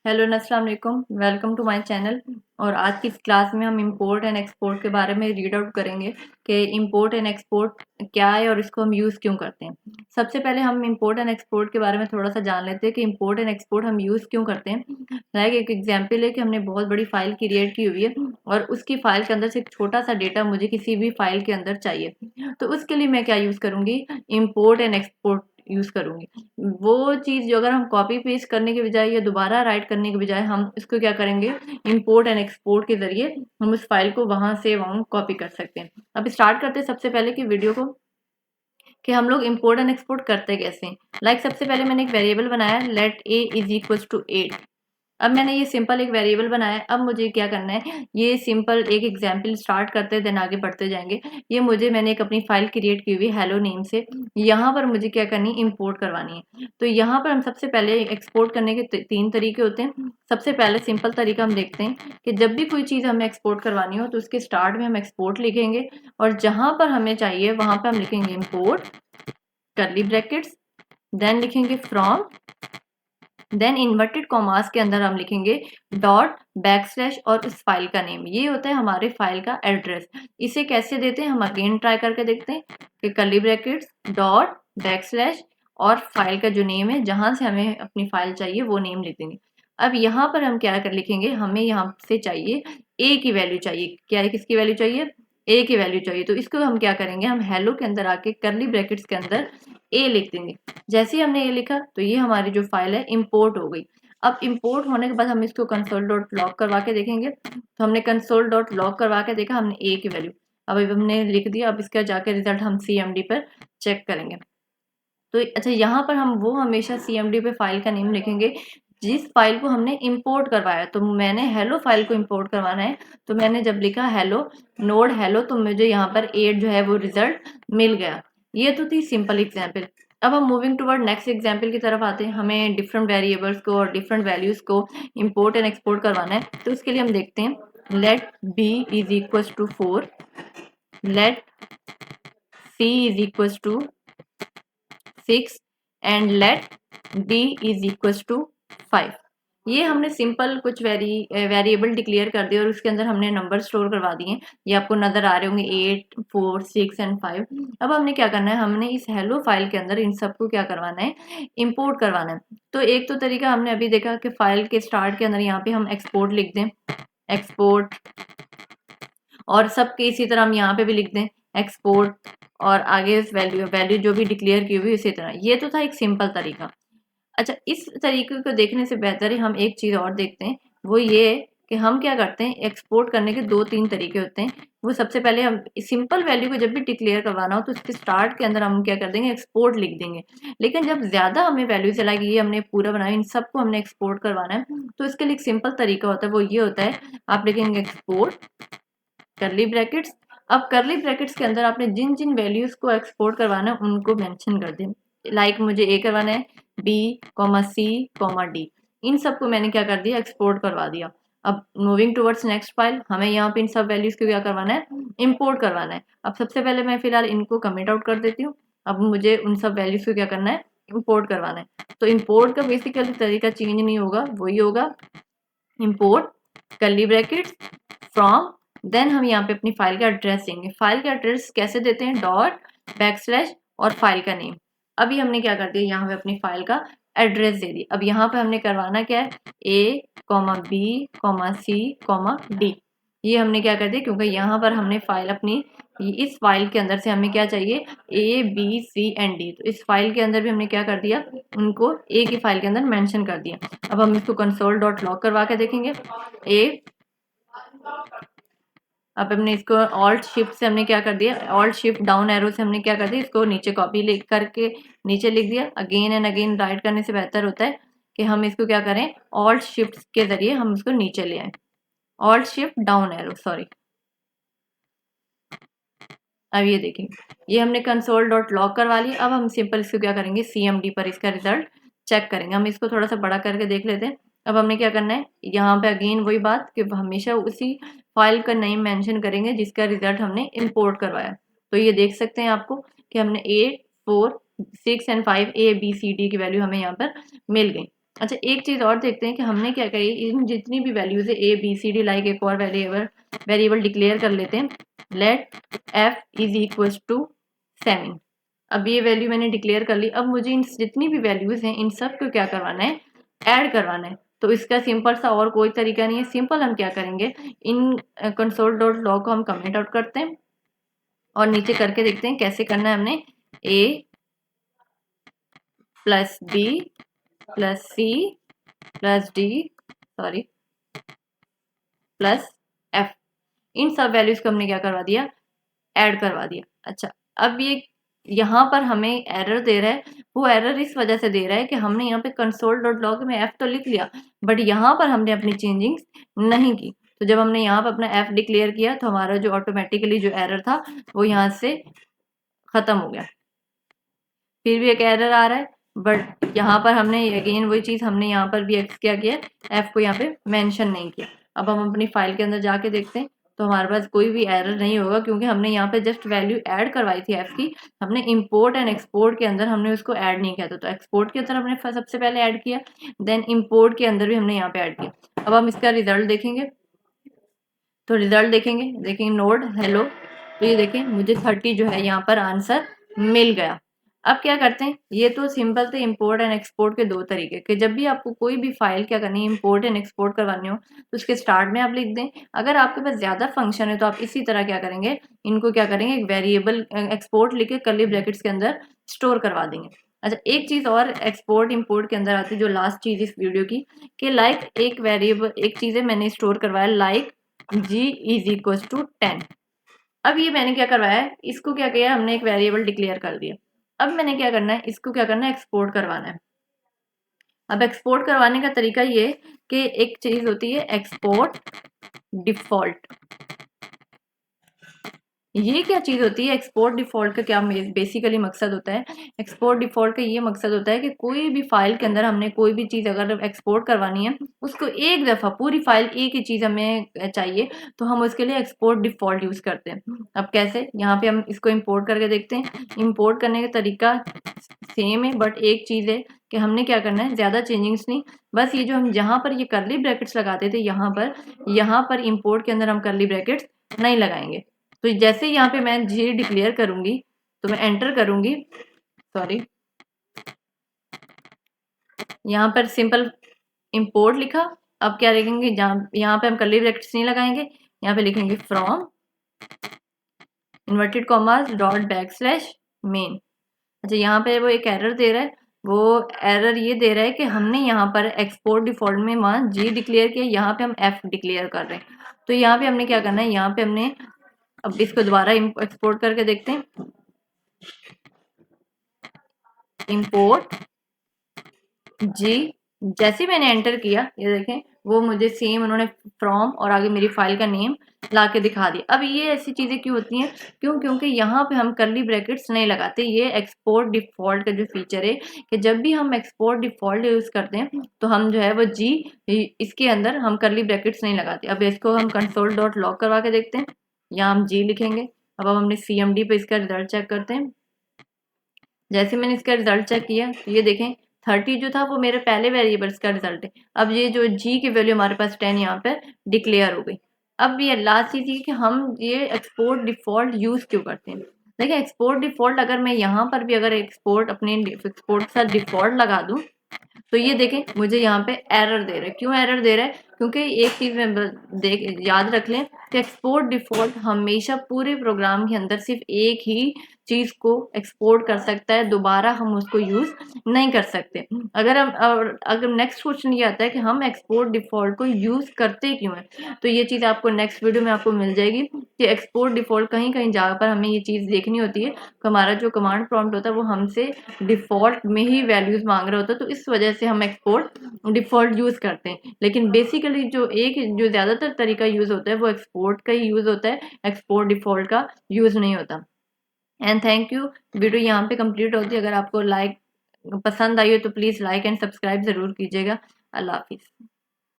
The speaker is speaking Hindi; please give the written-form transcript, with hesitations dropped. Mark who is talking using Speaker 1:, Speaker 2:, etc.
Speaker 1: हेलो अस्सलाम वालेकुम, वेलकम टू माय चैनल। और आज की इस क्लास में हम इंपोर्ट एंड एक्सपोर्ट के बारे में रीड आउट करेंगे कि इंपोर्ट एंड एक्सपोर्ट क्या है और इसको हम यूज़ क्यों करते हैं। सबसे पहले हम इंपोर्ट एंड एक्सपोर्ट के बारे में थोड़ा सा जान लेते हैं कि इंपोर्ट एंड एक्सपोर्ट हम यूज़ क्यों करते हैं। लाइक एक एग्जांपल है कि हमने बहुत बड़ी फाइल क्रिएट की हुई है और उसकी फाइल के अंदर से एक छोटा सा डेटा मुझे किसी भी फाइल के अंदर चाहिए, तो उसके लिए मैं क्या यूज़ करूँगी, इंपोर्ट एंड एक्सपोर्ट यूज़ करूँगी। वो चीज़ जो अगर हम कॉपी पेस्ट करने के बजाय या दोबारा राइट करने के बजाय हम इसको क्या करेंगे, इंपोर्ट एंड एक्सपोर्ट के ज़रिए हम उस फाइल को वहाँ से वहाँ कॉपी कर सकते हैं। अब स्टार्ट करते हैं सबसे पहले की वीडियो को कि हम लोग इंपोर्ट एंड एक्सपोर्ट करते कैसे हैं। लाइक सबसे पहले मैंने एक वेरिएबल बनाया, let a is equals to 8। अब मैंने ये सिंपल एक वेरिएबल बनाया है। अब मुझे क्या करना है, ये सिंपल एक एग्जांपल स्टार्ट करते हैं देन आगे बढ़ते जाएंगे। ये मैंने एक अपनी फाइल क्रिएट की हुई हेलो नेम से, यहाँ पर मुझे क्या करनी है, इंपोर्ट करवानी है। तो यहाँ पर हम सबसे पहले एक्सपोर्ट करने के तीन तरीके होते हैं। सबसे पहले सिंपल तरीका हम देखते हैं कि जब भी कोई चीज़ हमें एक्सपोर्ट करवानी हो तो उसके स्टार्ट में हम एक्सपोर्ट लिखेंगे और जहाँ पर हमें चाहिए वहाँ पर हम लिखेंगे इंपोर्ट करली ब्रैकेट्स, देन लिखेंगे फ्रॉम, देन इन्वर्टेड कॉमास के अंदर हम लिखेंगे डॉट बैकस्लैश और उस फाइल का नेम। ये होता है हमारे फाइल का एड्रेस। इसे कैसे देते हैं, हम अगेन ट्राई करके देखते हैं कि कर्ली ब्रैकेट्स डॉट बैकस्लैश और फाइल का जो नेम है जहां से हमें अपनी फाइल चाहिए वो नेम लिख देंगे। अब यहाँ पर हम क्या कर लिखेंगे, हमें यहाँ से चाहिए ए की वैल्यू चाहिए। क्या है, किसकी वैल्यू चाहिए, ए की वैल्यू चाहिए। तो इसको हम क्या करेंगे, हम हेलो के अंदर आके कर्ली ब्रैकेट्स के अंदर ए लिख देंगे। जैसे ही हमने ये लिखा तो ये हमारी जो फाइल है इंपोर्ट हो गई। अब इंपोर्ट होने के बाद हम इसको कंसोल डॉट लॉग करवा के देखेंगे। तो हमने कंसोल डॉट लॉग करवा के देखा, हमने ए की वैल्यू अब हमने लिख दिया। अब इसका जाके रिजल्ट हम सीएमडी पर चेक करेंगे। तो अच्छा, यहाँ पर हम वो हमेशा सीएमडी पे फाइल का नेम लिखेंगे जिस फाइल को हमने इंपोर्ट करवाया। तो मैंने हेलो फाइल को इंपोर्ट करवाना है, तो मैंने जब लिखा हेलो नोड हेलो तो मुझे यहाँ पर 8 जो है वो रिजल्ट मिल गया। ये तो थी सिंपल एग्जाम्पल। अब हम मूविंग टुवर्ड नेक्स्ट एग्जाम्पल की तरफ आते हैं। हमें डिफरेंट वेरिएबल्स को और डिफरेंट वैल्यूज को इंपोर्ट एंड एक्सपोर्ट करवाना है। तो उसके लिए हम देखते हैं, let B is equals to 4, let C is equals to 6 and let d is equals to 5। ये हमने सिंपल कुछ वेरिएबल डिक्लेयर कर दिए और उसके अंदर हमने नंबर स्टोर करवा दिए। ये आपको नजर आ रहे होंगे 8, 4, 6 एंड 5। अब हमने क्या करना है, हमने इस हेलो फाइल के अंदर इन सबको क्या करवाना है, इंपोर्ट करवाना है। तो एक तो तरीका हमने अभी देखा कि फाइल के स्टार्ट के अंदर यहाँ पे हम एक्सपोर्ट लिख दें, एक्सपोर्ट, और सबके इसी तरह हम यहाँ पे भी लिख दें एक्सपोर्ट, और आगे वैल्यू वैल्यू जो भी डिक्लेयर की हुई इसी तरह। ये तो था एक सिंपल तरीका। अच्छा, इस तरीके को देखने से बेहतर है हम एक चीज़ और देखते हैं। वो ये है कि हम क्या करते हैं, एक्सपोर्ट करने के 2-3 तरीके होते हैं। वो सबसे पहले हम सिंपल वैल्यू को जब भी डिक्लेयर करवाना हो तो उसके स्टार्ट के अंदर हम क्या कर देंगे, एक्सपोर्ट लिख देंगे। लेकिन जब ज़्यादा हमें वैल्यू चला कि ये हमने पूरा बनाया, इन सबको हमने एक्सपोर्ट करवाना है, तो इसके लिए एक सिंपल तरीका होता है। वो ये होता है, आप लिखेंगे एक्सपोर्ट कर्ली ब्रैकेट्स। अब कर्ली ब्रैकेट्स के अंदर आपने जिन जिन वैल्यूज को एक्सपोर्ट करवाना है उनको मेंशन कर दें। लाइक मुझे ए करवाना है, B comma C comma D, इन सबको मैंने क्या कर दिया, एक्सपोर्ट करवा दिया। अब मूविंग टुवर्ड्स नेक्स्ट फाइल, हमें यहाँ पे इन सब वैल्यूज को क्या करवाना है, इंपोर्ट करवाना है। अब सबसे पहले मैं फिलहाल इनको कमिट आउट कर देती हूँ। अब मुझे उन सब वैल्यूज को क्या करना है, इंपोर्ट करवाना है। तो इंपोर्ट का बेसिकली तरीका चेंज नहीं होगा, वही होगा import curly brackets from, then हम यहाँ पे अपनी फाइल का एड्रेस देंगे। फाइल का एड्रेस कैसे देते हैं, डॉट बैकस्लैश और फाइल का नेम। अभी हमने क्या कर दिया, यहाँ पे अपनी फाइल का एड्रेस दे दी। अब यहाँ पे हमने करवाना क्या है, ए comma B comma C comma D. ये हमने क्या कर दिया, क्योंकि यहाँ पर हमने फाइल अपनी, इस फाइल के अंदर से हमें क्या चाहिए, A B C and D. तो इस फाइल के अंदर भी हमने क्या कर दिया, उनको ए की फाइल के अंदर मेंशन कर दिया। अब हम इसको कंसोल डॉट लॉग करवा के देखेंगे। ए, अब हमने इसको ऑल्ट शिफ्ट से हमने क्या कर दिया, ऑल्ट शिफ्ट डाउन एरो से हमने क्या कर दिया, इसको नीचे कॉपी लिख करके नीचे लिख दिया। अगेन एंड अगेन राइट करने से बेहतर होता है कि हम इसको क्या करें, ऑल्ट शिफ्ट के जरिए हम इसको नीचे ले आए। Alt shift down arrow, sorry. अब ये देखिए, ये हमने कंसोल डॉट लॉग करवा लिया। अब हम सिंपल इसको क्या करेंगे, सीएमडी पर इसका रिजल्ट चेक करेंगे। हम इसको थोड़ा सा बड़ा करके देख लेते हैं। अब हमने क्या करना है, यहाँ पे अगेन वही बात कि हमेशा उसी फाइल का नेम मेंशन करेंगे जिसका रिजल्ट हमने इंपोर्ट करवाया। तो ये देख सकते हैं आपको कि हमने 8, 4, 6 and 5 A B C D की वैल्यू हमें यहाँ पर मिल गई। अच्छा, एक चीज़ और देखते हैं कि हमने क्या करी, इन जितनी भी वैल्यूज़ है A B C D, like एक और वेरिएबल डिक्लेयर कर लेते हैं, let F is equals to 7। अब ये वैल्यू मैंने डिक्लेयर कर ली। अब मुझे इन जितनी भी वैल्यूज़ हैं इन सब को क्या करवाना है, ऐड करवाना है। तो इसका सिंपल सा और कोई तरीका नहीं है, सिंपल हम क्या करेंगे, इन कंसोल डॉट लॉग को हम कमेंट आउट करते हैं और नीचे करके देखते हैं कैसे करना है हमने। A plus B plus C plus D, sorry, plus F, इन सब वैल्यूज को हमने क्या करवा दिया, ऐड करवा दिया। अच्छा, अब ये यहाँ पर हमें एरर दे रहा है, वो एरर इस वजह से दे रहा है कि हमने यहाँ पे कंसोल डॉट लॉग में एफ तो लिख लिया, बट यहाँ पर हमने अपनी चेंजिंग्स नहीं की। तो जब हमने यहाँ पर अपना एफ डिक्लेयर किया तो हमारा जो ऑटोमेटिकली जो एरर था वो यहाँ से खत्म हो गया। फिर भी एक एरर आ रहा है, बट यहाँ पर हमने अगेन वही चीज़, हमने यहाँ पर भी एक्स क्या किया, एफ को यहाँ पे मेंशन नहीं किया। अब हम अपनी फाइल के अंदर जाके देखते हैं तो हमारे पास कोई भी एरर नहीं होगा, क्योंकि हमने यहाँ पे जस्ट वैल्यू ऐड करवाई थी एफ की। हमने इंपोर्ट एंड एक्सपोर्ट के अंदर हमने उसको ऐड नहीं किया था। तो एक्सपोर्ट के अंदर हमने सबसे पहले ऐड किया, देन इंपोर्ट के अंदर भी हमने यहाँ पे ऐड किया। अब हम इसका रिजल्ट देखेंगे, तो रिजल्ट देखेंगे नोड हेलो, तो ये देखें मुझे 30 जो है यहाँ पर आंसर मिल गया। अब क्या करते हैं, ये तो सिंपल थे इंपोर्ट एंड एक्सपोर्ट के दो तरीके कि जब भी आपको कोई भी फाइल क्या करनी है, इंपोर्ट एंड एक्सपोर्ट करवानी हो, तो उसके स्टार्ट में आप लिख दें। अगर आपके पास ज़्यादा फंक्शन है तो आप इसी तरह क्या करेंगे, इनको क्या करेंगे, एक वेरिएबल एक्सपोर्ट लिख के कर्ली ब्रैकेट्स के अंदर स्टोर करवा देंगे। अच्छा, एक चीज़ और एक्सपोर्ट इंपोर्ट के अंदर आती है, जो लास्ट चीज़ इस वीडियो की, कि लाइक एक वेरिएबल, एक चीज़ है मैंने स्टोर करवाया, like g is equal to 10। अब ये मैंने क्या करवाया है, इसको क्या किया, हमने एक वेरिएबल डिक्लेयर कर दिया। अब मैंने क्या करना है, इसको क्या करना है, एक्सपोर्ट करवाना है। अब एक्सपोर्ट करवाने का तरीका ये कि एक चीज होती है एक्सपोर्ट डिफॉल्ट। ये क्या चीज़ होती है, एक्सपोर्ट डिफ़ॉल्ट का क्या बेसिकली मकसद होता है, एक्सपोर्ट डिफ़ॉल्ट का ये मकसद होता है कि कोई भी फाइल के अंदर हमने कोई भी चीज़ अगर एक्सपोर्ट करवानी है, उसको एक दफ़ा पूरी फाइल एक ही चीज़ हमें चाहिए, तो हम उसके लिए एक्सपोर्ट डिफ़ॉल्ट यूज़ करते हैं। अब कैसे, यहाँ पे हम इसको इम्पोर्ट करके देखते हैं। इम्पोर्ट करने का तरीका सेम है, बट एक चीज़ है कि हमने क्या करना है, ज़्यादा चेंजिंग्स नहीं, बस ये जो हम जहाँ पर ये कर्ली ब्रैकेट्स लगाते थे, यहाँ पर इम्पोर्ट के अंदर हम कर्ली ब्रैकेट्स नहीं लगाएंगे। तो जैसे यहाँ पे मैं जी डिक्लेयर करूंगी, तो मैं एंटर करूंगी, सॉरी, यहाँ पर सिंपल इंपोर्ट लिखा। अब क्या लिखेंगे, यहाँ पे हम कर्ली ब्रैकेट्स नहीं लगाएंगे, यहाँ पे लिखेंगे from inverted commas dot backslash main. अच्छा, यहाँ पे वो एक एरर दे रहा है, वो एरर ये दे रहा है कि हमने यहाँ पर एक्सपोर्ट डिफॉल्ट में वहाँ जी डिक्लेयर किया, यहाँ पे हम एफ डिक्लेयर कर रहे हैं। तो यहाँ पे हमने क्या करना है, यहाँ पे हमने, अब इसको दोबारा एक्सपोर्ट करके देखते हैं, इंपोर्ट जी, जैसे मैंने एंटर किया, ये देखें वो मुझे सेम उन्होंने फ्रॉम और आगे मेरी फाइल का नेम ला के दिखा दिया। अब ये ऐसी चीज़ें क्यों होती हैं, क्योंकि यहाँ पे हम कर्ली ब्रैकेट्स नहीं लगाते। ये एक्सपोर्ट डिफ़ॉल्ट का जो फीचर है कि जब भी हम एक्सपोर्ट डिफ़ॉल्ट यूज़ करते हैं तो हम जो है वो जी, इसके अंदर हम कर्ली ब्रैकेट्स नहीं लगाते। अब इसको हम कंसोल डॉट लॉग करवा के देखते हैं, यहाँ हम जी लिखेंगे। अब हमने CMD पे इसका रिजल्ट चेक करते हैं। जैसे मैंने इसका रिजल्ट चेक किया तो ये देखें 30 जो था वो मेरे पहले वेरिएबल्स का रिजल्ट है। अब ये जो जी की वैल्यू हमारे पास 10 यहाँ पर डिक्लेयर हो गई। अब ये लास्ट चीज़ ये कि हम ये एक्सपोर्ट डिफ़ॉल्ट यूज़ क्यों करते हैं। देखिए, एक्सपोर्ट डिफ़ॉल्ट अगर मैं यहाँ पर भी अगर एक्सपोर्ट अपने एक्सपोर्ट के साथ डिफ़ॉल्ट लगा दूँ, तो ये देखें मुझे यहाँ पे एरर दे रहा है। क्यों एरर दे रहा है, क्योंकि एक चीज़ में देख याद रख लें कि एक्सपोर्ट डिफ़ॉल्ट हमेशा पूरे प्रोग्राम के अंदर सिर्फ एक ही चीज़ को एक्सपोर्ट कर सकता है, दोबारा हम उसको यूज़ नहीं कर सकते। अगर नेक्स्ट क्वेश्चन ये आता है कि हम एक्सपोर्ट डिफ़ॉल्ट को यूज़ करते क्यों हैं, तो ये चीज़ आपको नेक्स्ट वीडियो में आपको मिल जाएगी कि एक्सपोर्ट डिफ़ॉल्ट कहीं-कहीं जगह पर हमें ये चीज़ देखनी होती है कि हमारा जो कमांड प्रॉम्प्ट होता है वो हमसे डिफ़ॉल्ट में ही वैल्यूज़ माँग रहा होता है, तो इस वजह से हम एक्सपोर्ट डिफ़ॉल्ट यूज़ करते हैं। लेकिन बेसिकली जो ज़्यादातर तरीका यूज़ होता है वो एक्सपोर्ट का ही यूज़ होता है, एक्सपोर्ट डिफ़ॉल्ट का यूज़ नहीं होता। And thank you. वीडियो यहाँ पे कंप्लीट होती है। अगर आपको पसंद आई हो तो प्लीज़ लाइक एंड सब्सक्राइब ज़रूर कीजिएगा। अल्लाह हाफ़िज़।